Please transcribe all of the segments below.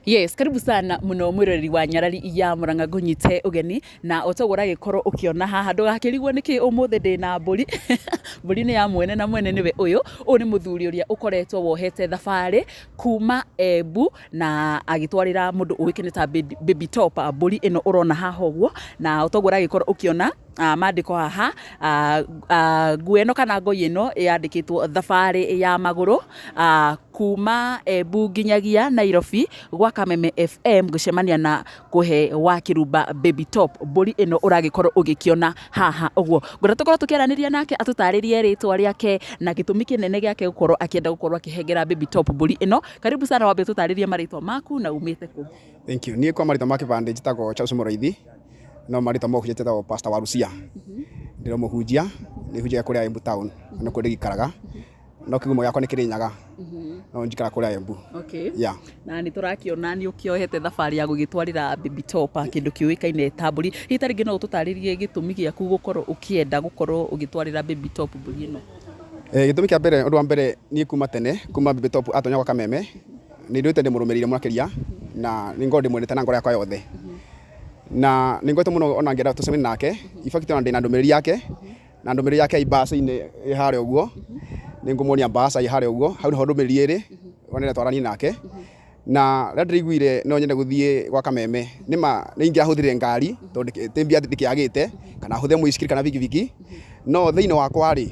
Yes, karibu sana muno mwirori wa Nyarari ya Murang'a ngunyite ugeni na otogora gikorwo ukiona haha ndugakirigwo niki umuthi ndina mburi mburi ni ya mwene na mwene niwe uyu ni muthuri uria ukoretwo wohete thabari kuma Embu na agitwarira mundu uwikine ta Baby Top mburi ino urona haha uguo na otogora gikorwo ukiona mandiko haha ngueno kana ngoi ino yandikitwo thabari ya maguru kuma Embu nginyagia Nairobi gwa Kameme FM gucemania na kuhe wa Kirumba Baby Top mburi ino uragikorwo ugikiona haha uguo ngora tukorwo tukiaraniria nake atutaririe ritwa riake na gitumi kinene giake gukorwo akienda gukorwo akihengera Baby Top mburi ino. Karibu sana wambe tutaririe maritwa maku na umite ku. Thank you. Ni kwa maritwa makibande njitagwo Charles Mureithi no maritwa mo njitagwo Pastor Warusia ndiro muhunjia ni hujia kuria Embu town no kuri gikaraga no kigumo yakwa ni Kirinyaga no njikara kuria Embu. Okay. Yeah. Na ni turakiona ni ukiohete thabari ya gugitwarira Baby Top kindu kiuikaine ta mburi hitari ngino ututaririe gitumi giaku gukorwo ukienda gukorwo ugitwarira Baby Top mburi ino. Gitumi kia mbere undu wa mbere ni kuma tene kuma Baby Top atonya kwa Kameme ni nduite ndimurumirire mwakiria na ni ngodi mwendete na ngoro yakwa yothe na ni ngote muno ona ngera tucemeni nake ifakiti ona ndina ndumiriri yake na ndumiriri yake ibasa-ini ihare uguo ni ngumuonia mbasa ihare uguo hau niho ndumiriri iri onere twarani nake na ndiriguire no nyende guthie gwa Kameme nima ni ingiahuthire ngari tondu timbia ndikiagite kana huthe muisikiri kana bigibigi no thiini wakwa ri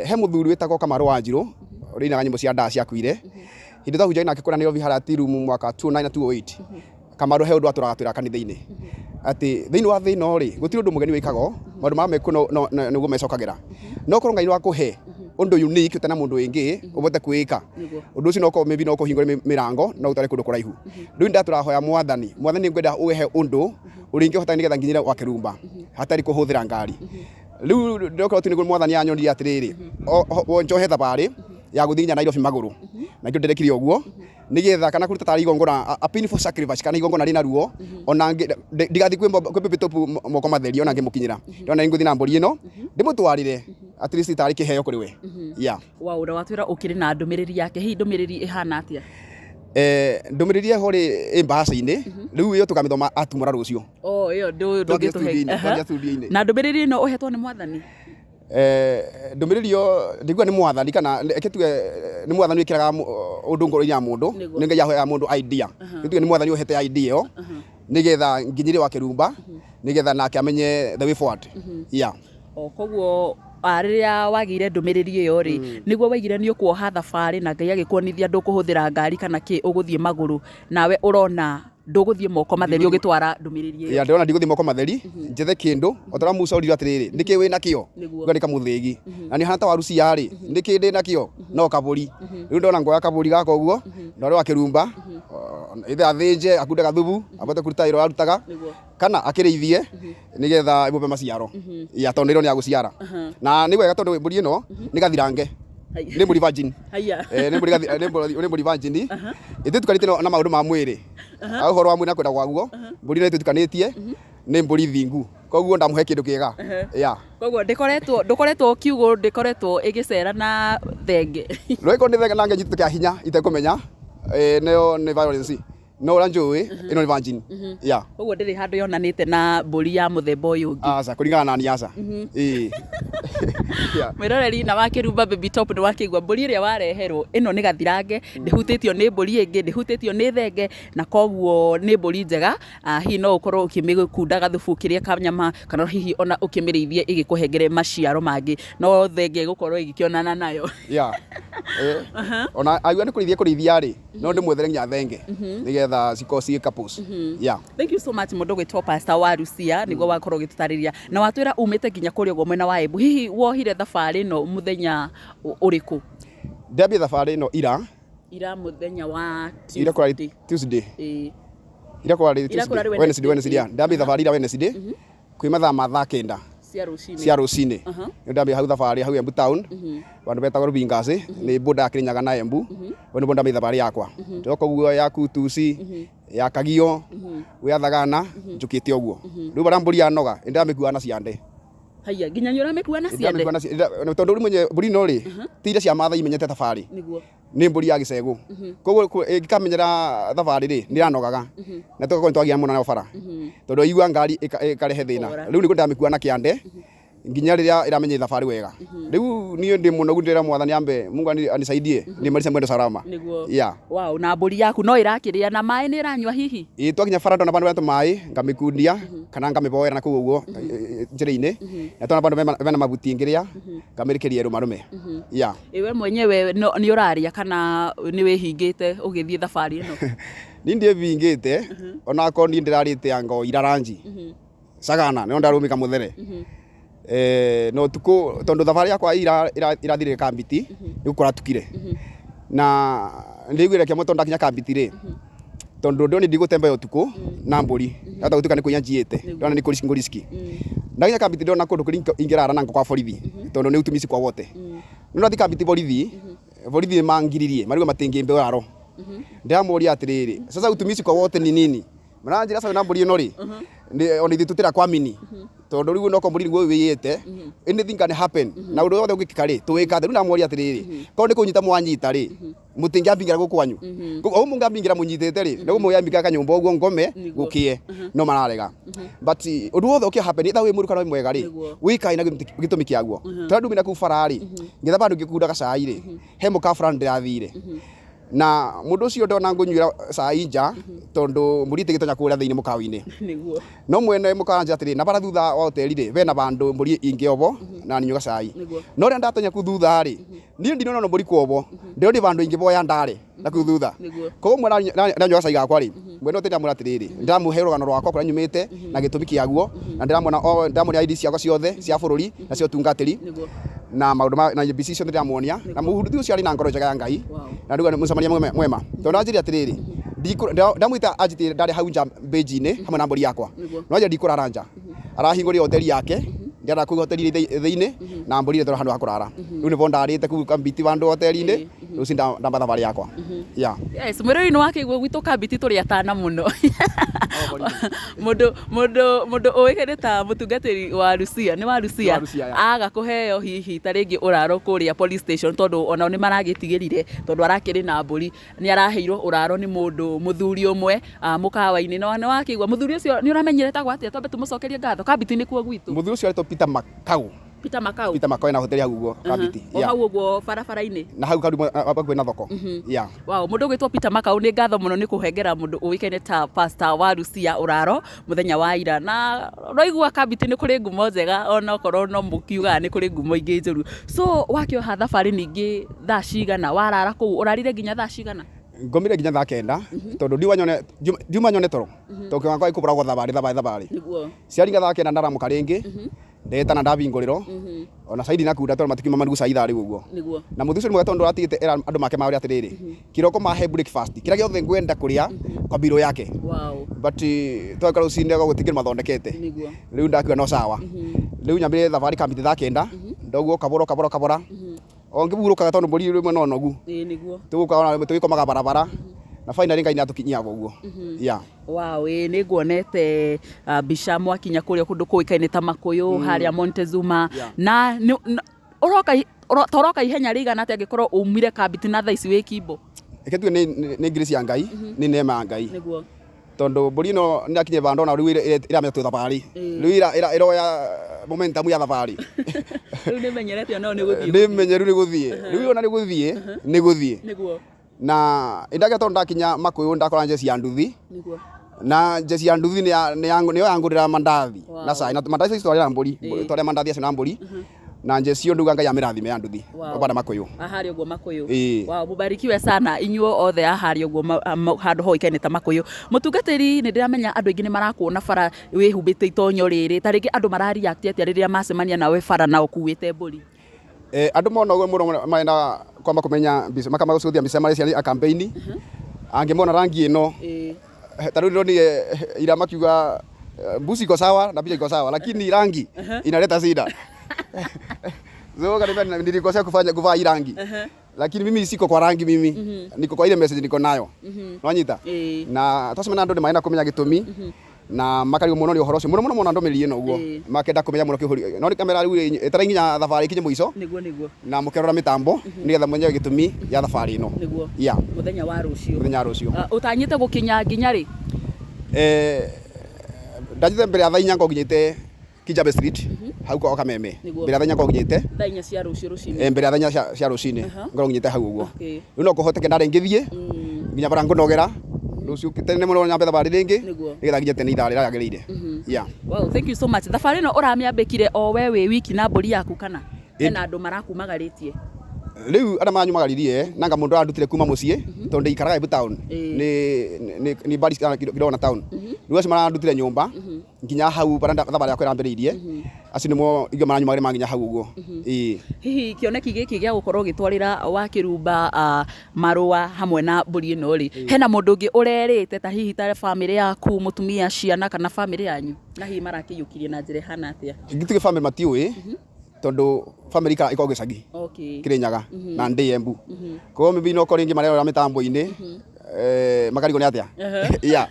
he muthuri wetagwo Kamaru Wanjiru rina nyimbo cia ndaa ciakuire hindi tahunjia nake kuna Nairobi harati room mwaka 29 na 28 Kamaru he undu aturagatwira kanitha-ini ati thiini wa thino ri gutiri undu mugeni wikago maundu ma mekuno niguo mecokagira no korwo Ngai wa kuhe undu unique utana mundu wingi ubote kuika undu ucio no ko maybe no kuhingura mirango no utare kundu kuraihu riu ndaturahoya mwathani ngwenda uhe undu uringi hota nigetha nginyire wa Kirumba hatari kuhuthira ngari riu ndokorwo tu niguo mwathani anyonire atiriri wonjohe thabari ya guthinya Nairobi maguru na ndio nderekire uguo nigetha kana kuruta tari igongona a painful sacrifice kana igongona rina ruo ona ndigathi kwi Baby Top moko matheri ona ngimukinyira ndona nguthi na mburi ino ndimutwarire at least tari kiheo kuri we. Yeah. Wow, rawatwira ukiri na ndumiriri yake hi ndumiriri ihana atia? Ndumiriri ho ri embasa-ini riu iyo tukamithoma atumura rucio. Oh iyo ndugituhe na ndumiriri no uhetwo ni mwathani. Ndumiriri yo ndigwa ni mwathani kana eketue ni mwathani wikiraga undu ngoro ya mundu ni Ngai yahoya mundu idea ketue ni mwathani uhete idea yo nigetha nginyire wa Kirumba nigetha nake amenye the way forward. Yeah. Koguo ariria wagire ndumiriri iyo ri niguo waigire ni ukuoha thabari na Ngai agikuonithia ndukuhuthira ngari kana ki uguthie maguru nawe urona nduguthie moko matheri ugitwara ndumiriri iyo. Ya ndona ndiguthie moko matheri njethe kindu otara musa uri atiriri ndiki wina kio ngandika muthigi na ni hata Warusia ri ndiki ndi nakio no kaburi riu ndona ngoya kaburi gaka uguo ndore wa Kirumba ithe athinje akunde gathubu abote kuruta iro arutaga kana akirithie nigetha ibobe maciaro ya tondiro ni aguciara na ni wega tondu mburi ino ni gathirange ni mburi virgin ni mburi virgin ithe tukanite na maundu ma mwiri au horo wa mwina kwenda gwaguo mburi ni tutukanitie ni mburi thingu koguo ndamuhe kindu kiega. Yeah. Koguo ndikoretwo kiugo ndikoretwo igicera na thenge roiko ni thenge nange nyitu kia hinya itekumenya neo ni violence no ranjui ino ni virgin. Yeah. Koguo ndiri handu yonanite na mburi ya muthemba uyu ungi asa kuringana na ni asa. Yeah. Mwiroreri na wa Kirumba Baby Top ni wakigwa mburi iria wareherwo ino ni gathirange ndihutitio ni mburi ingi ndihutitio ni thenge na koguo ni mburi njega hihi no ukorwo ukimigukunda gathubu kiria kanyama kana hihi ona ukimirithie igikuhengere maciaro mangi no thenge gukorwo igikionana nayo. Yeah. Ona ayua ni kurithia ri no ndi mwethere nya thenge nigetha cikoci couples. Yeah. Thank you so much mundu gwitwo Pastor Warusia niguo wakorwo gitutariria na watwira umite nginya kuria go mwena wa Embu hihi wohire thabari no muthenya uriku? Ndambia thabari ino ira muthenya wa Tuesday. Ira kwa Wednesday ndambia thabari ira Wednesday kwi mathaa ma 9 cia rucini ndambia hau thabari hau Embu town bandu betagwo Rubingasi ni boda Kirinyaga na Embu woni boda thabari yakwa ndoko guo yaku tuci ya Kagio wi Thagana njukite uguo riu bara mburi anoga ndamikua na ciande. Haya ginya nyora mekuwa na ciande tondu ri mwenye mburi no ri tira cia mathai menyete thabari nĩ mbũri ya gĩcegũ koguo ĩngĩkamenyera thabarĩ rĩ nĩ ranogaga na tũgakorwo twagia mũno na bara tondũ igua ngari ĩkarehe thĩna rĩu nĩguo ndamĩkua na kĩande nginya rĩrĩa ĩramenya thabarĩ wega rĩu niĩ ndĩ mũno ndĩra mwathani ambe Mungu anisaidie ndĩmalize mwendo salama wow na mbũri yaku no ĩrakĩrĩa na maĩ nĩ ĩranyua hihi twakinya bara ndona bandu maĩ ngamĩkundia kana ngamĩboera na kũu ũguo njĩra-inĩ na twana bandu bena mabuti ngĩrĩa ngamĩrĩkĩria rũmarũme we mwenyewe nĩ ũrarĩa kana nĩ wĩhingĩte ũgĩthiĩ thabarĩ ĩno niĩ ndĩbingĩte onakorwo niĩ ndĩrarĩte anga ira ranji sagana nĩ ndarũmĩka mũthere no tuko tondu thabarĩ yakwa irathire Kambiti nĩgũkora tukire na ndigwire kĩamwe tondu ndakinya Kambiti rĩ tondu ndoni ndigũtembea ũtukũ na mbũri hata gũtuĩka nĩ kũinya njiĩte ndona nĩ kũriski ndakinya Kambiti ndona kũndũ kũrĩa ingĩrara na kwa borithi tondu nĩ utumisi kwa wote no ndathi Kambiti borithi mangiririe marigwo matingĩmbe ũraro ndĩramũria atĩrĩrĩ sasa utumisi kwa wote ni nini maranjĩra sawa na mbũri ĩno rĩ ona ithuĩ tũtĩra kwamini tondu rĩu no mbũri nĩguo wĩyĩte anything can happen na ũndũ wothe ũngĩkĩka rĩ tũwĩka rĩu ndamũria atĩrĩrĩ korwo nĩ kũnyita mwanyita rĩ mũtingĩambingĩra gũkũ kwanyu koguo mũngĩambingĩra mũnyitĩte rĩ nĩguo mũyambingĩra kanyũmba ũguo ngome gũkie no mararega but ũndũ wothe ũkĩ happen ĩtha wĩ mũru kana wĩ mwega rĩ wĩkaĩ na gĩtũmi kĩaguo tondũ na kũu bara rĩ ngĩtha bandu ngĩkunda gacai rĩ he mũkabara ndĩrathire na mundu ucio ndona ngũnyuira cai nja tondu mbũri ĩtĩgĩtonya kũrĩa thĩinĩ mũkawa-inĩ no mwene mũkanja atĩrĩ na bara thutha wa hoteli rĩ bena bandu mbũri ingĩobo na ninyuga cai no rĩrĩa ndatonya kũu thutha rĩ niĩ ndinona mbũri kuobo ndĩrona bandu ingĩboya ndare na kũu thutha koguo mwe nanyuga cai gakwa rĩ mwene ũtĩ ndamwĩra atĩrĩrĩ ndĩramũhe rũgano rwakwa kũrĩa nyumĩte na gĩtũmi kĩaguo na ndĩramwona ID ciakwa ciothe cia bũrũri na cio tungatĩri na maundu na BC cio ndĩramuonia na mũhundu ũcio arĩ na ngoro njega ya Ngai na nduga nĩ mũcamaria mwema tondu anjĩria atĩrĩrĩ ndamwĩta anjĩtire ndarĩ hau nja benji-inĩ hamwe na mbũri yakwa no anjĩra ndikũrara nja arahingũrire hoteli yake ndiara kũu hoteli thĩinĩ na mbũri ĩrĩ handũ ha kũrara rĩu nĩbo ndarĩte kũu Kambiti bandu hoteli-inĩ rũciũ ndamba thabarĩ yakwa yes mwĩrĩ nĩ wakĩiguo gwitũ Kambiti tũrĩ atana mũno mũndũ ũĩkaine ta mũtungatĩri wa Lucia nĩ wa Lucia aga kũheo hihi ta rĩngĩ ũraro kũrĩa police station tondũ ona nĩ maragĩtigĩrire tondũ arakĩrĩ na mbũri nĩ araheirwo ũraro nĩ mũndũ mũthuri ũmwe mũkawa-inĩ no nĩ wakĩigua mũthuri ũcio nĩ ũramenyerete etagwo atĩa twambe tũmũcokerie ngatho Kambiti nĩkuo gwitũ mũthuri ũcio arĩtwo Peter Makau na hoteli hau ũguo Kambiti hau ũguo barabara-inĩ na hau hakuhĩ na thoko mũndũ ũgwĩtwo Peter Makau nĩ ngatho mũno nĩ kũhengera mũndũ ũĩkaine ta pastor wa Lucia ũraro mũthenya wa ira na roigua Kambiti nĩ kũrĩ ngumo njega ona okorwo no mũkiugaga nĩ kũrĩ ngumo ingĩ njũru so wakĩoha thabarĩ ningĩ thaa cigana warara kũu ũrarire nginya thaa cigana ngomire nginya thaa kenda tondu ndiuma nyone toro tokio wakwa ikũbũragwo thabarĩ ciaringa thaa kenda ndaramuka rĩngĩ ndetana ndabingũrĩrwo ona saidi nakunda tondũ matikima marugu ca ithaa rĩu ũguo na mũthuri ũcio nĩ mwega tondũ atigĩte andũ make marĩa atĩrĩrĩ kĩroko mahe breakfast kĩrĩa gĩothe ngwenda kũrĩa kwa biro yake but twaika rũcinĩ gũtigĩrĩ mathondekete rĩu ndakiuga no sawa rĩu nyambire thabarĩ Kambiti thaa kenda ndoguo kabora o ngĩburũkaga tondũ mbũri rĩmwe no nogu tũgĩkomaga barabara na finally Ngai nĩatũkinyia ũguo nĩ nguonete mbica mwakinya kũrĩa kũndũ kũĩkaine ta Makũyũ harĩa Montezuma na ũroka ihenya rĩigana atĩa angĩkorwo umire Kambiti na thaa ici wĩ kimbo reke tuge nĩ grace ya Ngai nĩ neema ya Ngai tondu mbũri ĩno nĩakinyire bandũ ona rĩu ĩramenya twĩ thabarĩ rĩu ĩroya momentum ya thabarĩ rĩu nĩmenyerete ona nĩ gũthiĩ nĩmenyeru nĩ gũthiĩ rĩu ona nĩ gũthiĩ na indaga tondu ndakinya Makũyũ ndakora njeci ya nduthi na njeci ya nduthi nĩyo yangũrĩra mandathi na cai na mandathi icio twarĩra mbũri twarĩa mandathi acio na mbũri na njeci nduga Ngai amĩrathime ya nduthi bada Makũyũ harĩa ũguo Makũyũ mubarikiwe sana inyuo othe harĩa ũguo handũ hoĩkaine ta Makũyũ mũtungatĩri nĩ ndĩramenya andũ aingĩ nĩ marakuona bara wĩhumbĩte itonyo rĩrĩ ta rĩngĩ andũ marareact atĩa rĩrĩa macemania nawe bara na ũkuĩte mbũri andũ mona ũguo mũno marenda kwamba kũmenya mbica makamagũcũthia mbica marĩ cia campaign angĩmona rangi ĩno ta rĩu nĩronire ira makiuga mbuci iko sawa na picha iko sawa lakini rangi inaleta shida so kama nilikosea kuvaa rangi lakini mimi siko kwa rangi mimi niko kwa ile message niko nayo wanyita na tasema ndo maana kumenya gitumi na makarigwo muno ni uhoro ucio muno mona ndomeriri ino guo makenda kumenya muno kihuri no ni kamera riu etarainginya thabari kinye muico niguo na mukerora mitambo nigetha mwenye gitumi ya thabari ino niguo ya muthenya wa rucio utanyite gukinya nginya ri ndajite mbere ya thaa 4 ngoginyite Kijabe Street hau kwa Kameme mbere ya thaa 4 ngoginyite thaa 4 cia rucio rucini mbere ya thaa 4 cia rucini ngoginyite hau uguo riu no kuhoteke ndare ngithie nginya bara ngunogera rucio tene muno nyambe thabari ringi nigetha nginya tene ithaa rira yagirire yeah. Wow, thank you so much. Thabari no uramiambikire o we wi wiki na mburi yaku kana ena andu marakumagaritie riu ara manyumagaririe nanga mundu arandutire kuma mucie tondu ikaraga Embu town ni bari kirona town riu acio marandutire nyumba nginya hau bara thabari yakwa irambiriirie acio nimo igio maranyumagire manginya hau uguo hihi kioneki giki gia gukorwo gitwarira wa Kirumba marua hamwe na mburi ino ri hena mundu ungi urerite ta hihi ta family yaku mutumia ciana kana family yanyu na hihi marakiyukirie na njire hana atia ngituge family matiui tondu family iko gicagi Kirinyaga na ndi Embu ko mbi no koringi marero mitambo-ini makarigwo ni atia yeah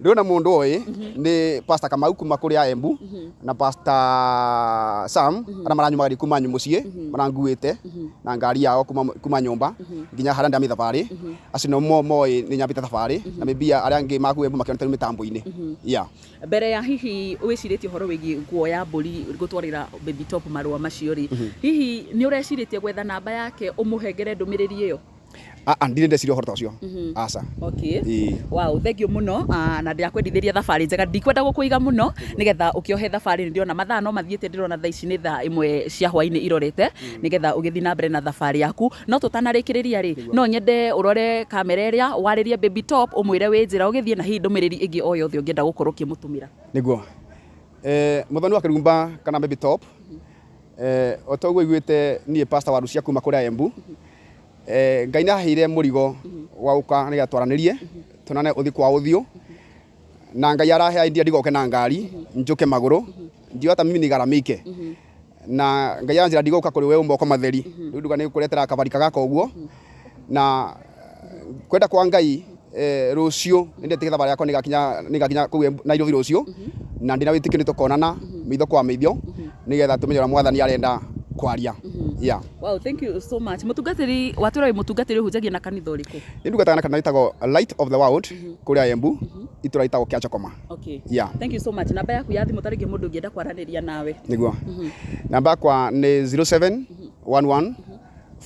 ndona mundu oyi ni Pastor Kamau kuma kuria Embu na Pastor Sam ara maranyumagari kuma mucie maranguite na ngari yao kuma nyumba nginya hara ndami thabari acio no moyi ni nyambite thabari na mibia aria ngi maku Embu makionete mitambo-ini yeah. Mbere ya hihi wiciritie horo wigi nguo ya mburi gutwarira Baby Top marua macio ri hihi ni ureciritie gwetha namba yake umuhengere ndumiriri iyo ndire ndeciria horo tacio aca wow thank you muno na ndirakwendithiria thabari njega ndikwenda gukuiga muno nigetha ukiohe thabari ndiona mathaa no mathiete ndirona thaa ici ni thaa 1 cia hwaini irorete nigetha ugithi na mbere na thabari yaku no tutanarikiriria ri no nyende urore kamera iria waririe Baby Top umwire wi njira ugithie na hihi ndumiriri ingi o yothe ungienda gukorwo kimutumira niguo muthoni wa Kirumba kana Baby Top otogwo iguite nie pastor wa Rucia kuma kuria Embu Ngai na hire murigo wa uka ni gatwaranirie tunane uthi kwa uthio na Ngai arahe idea ndigoke na ngari njuke maguru ndio hata mimi nigaramike na Ngai anjira ndigoka kuri we umoko matheri nduga ni kuretera kabarika gaka uguo na kwenda kwa Ngai rucio ndete thabari yakwa nigakinya ku Nairobi rucio na ndina witikio nitukonana mitho kwa mitho nigetha tumenyera mwathani arenda kwaria yeah. Wow, thank you so much. Mutungatiri watura mutungatiri hujagia na kanitha uriku ndugataga na kanitha itago Light of the World kuria Embu itura itago Kiachakoma yeah. Thank you so much. Namba yaku ya thimu tariki mundu ngienda kwaraniria nawe niguo namba yakwa ni 0711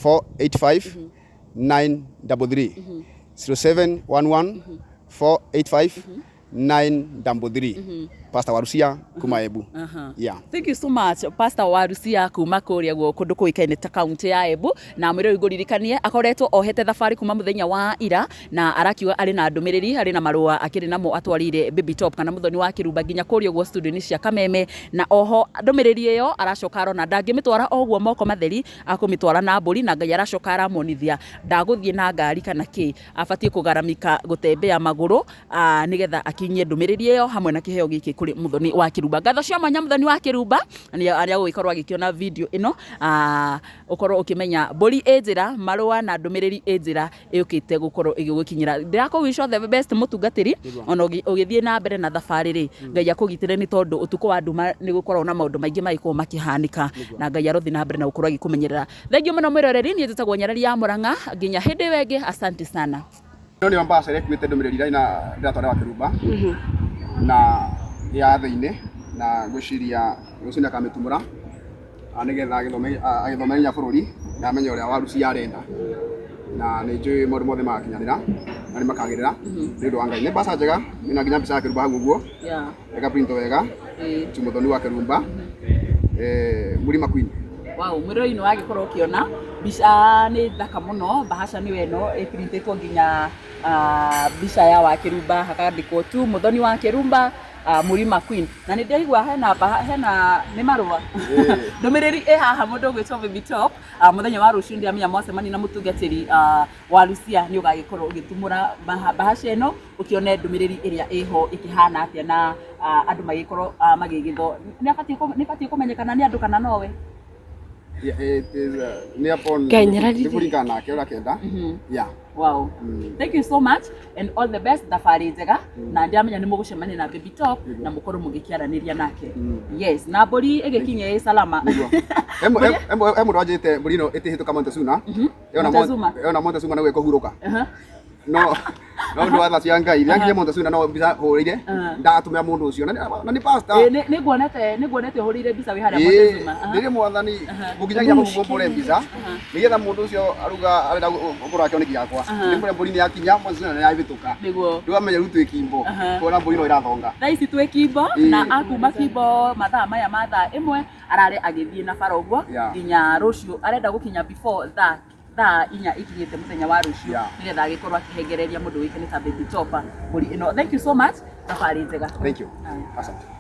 485 933 0711 485 933 Pastor Warucia kuma Embu yeah. Thank you so much Pastor Warucia kuma kuria guo kundu kuikaine ta county ya Embu na mwire uguririkanie akoretwo ohete thabari kuma muthenya wa ira na arakiuga ari na ndumiriri ari na marua akiri namo atwarire Baby Top kana muthoni wa Kirumba nginya kuria guo studio ni cia Kameme na oho ndumiriri iyo aracoka arona ndangimitwara oguo moko matheri akumitwara na mburi na Ngai aracoka aramonithia ndaguthie na ngari kana ki abatie kugaramika gutembea maguru nigetha akinyie ndumiriri iyo hamwe na kiheo giki kuri muthoni wa Kirumba ngatho cia manya muthoni wa Kirumba ni aria gugikorwo agikiona video ino ukorwo ukimenya mburi ejira marua na ndumiriri ejira yukite gukorwo igigukinyira ndirako wish the best mutungatiri ona ugithie na mbere na thabari ri Ngai akugitire ni tondu utuko wa nduma ni gukorwo na maundu maingi maiko makihanika na Ngai arothi na mbere na gukorwo agikumenyerera thengio muno mwiroreri ni njitagwo Nyarari ya Muranga nginya hindi wengi asante sana ni ambassador ekuite ndumiriri na ndatwara wa Kirumba na ya thine na guciria rucio na kamitumura nigetha agithomenya bururi na amenye uria Warucia arenda na ni njui maundu mothe magakinyanira na ni makagirira ni undu wa Ngai ni mbaca njega ina nginya mbica ya Kirumba hau uguo ega print wega muthoni wa Kirumba Murima Queen. Wow, mwiroi no agikorwo kiona mbica ni thaka muno bahasha ni weno iprintetwo nginya mbica ya wa Kirumba hakandikwo tu muthoni wa Kirumba Murima Queen na ni ndigwa hena ni marua ndumiriri haha mundu gwitwo Baby Top muthenya wa rucio ndiamenya mwacemani na mutungatiri wa Rucia ni ugagikorwo ugitumura bahasha ino ukione ndumiriri iria iho ikihana atia na andu magikorwo magigitho ni abatie kumenyekana ni andu kana nowe it is near upon Nyarari. Kibulingana kera kenda yeah. Wow. Thank you so much and all the best. Thabarĩ njega na ndiamenya nĩ mũgũcemania na Baby Top na mũkorwo mũgĩkĩaranĩria nake. Yes, na mbũri ĩgĩkinye ĩ salama. Mũndũ wanjĩte mbũri ĩno ĩtĩhĩtũka Montezuma. Yona Montezuma no ĩkũhurũka. No ndu wa tha cia Ngai rĩanginya Montezuma no mbica hũrĩire ndatũmĩra mũndũ ũcio na nĩ pastor. Nĩ nguonete hũrĩire mbica wĩ harĩa Montezuma. Ndirĩ mwathani mũkinyagia mũhũmbũre mbica nĩgetha mũndũ ũcio aruga arenda gũkorwo akĩoneki yakwa nĩmũrĩa mbũri nĩ yakinya Montezuma nĩ yahĩtũka ndũgamenya rĩu twĩ kimbo kuona mbũri no ĩrathonga thaa ici twĩ kimbo na akuma kimbo mathaa maya ma thaa ĩmwe ararĩ agĩthiĩ na bara ũguo nginya rũciũ arenda gũkinya before thaa inya ikinyĩte mũthenya wa rũciũ nĩgetha agĩkorwo akĩhengereria mũndũ wĩkĩne ta Baby Top mbũri ĩno. Thank you so much. Thabarĩ njega. Thank you. Asante.